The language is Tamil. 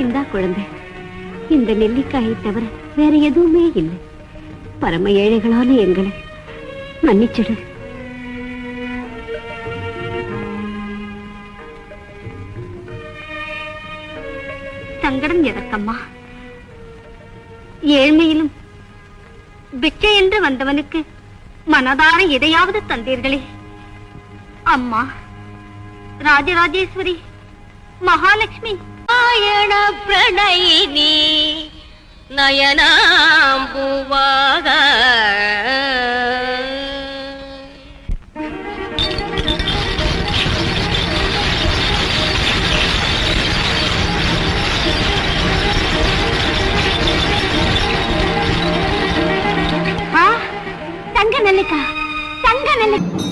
இந்தா குழந்தை, இந்த நெல்லிக்காயை தவிர வேற எதுவுமே இல்லை. பரம ஏழைகளான எங்களை மன்னிச்சிடு. சங்கடம் எதற்கம்மா? ஏழ்மையிலும் பிச்சை என்று வந்தவனுக்கு மனதார எதையாவது தந்தீர்களே. அம்மா, ராஜராஜேஸ்வரி, மகாலட்சுமி, நாராயண பிரணயினி நயனாம்புவாக தங்க நெல்லிக்கா, தங்க நெல்லிக்கா.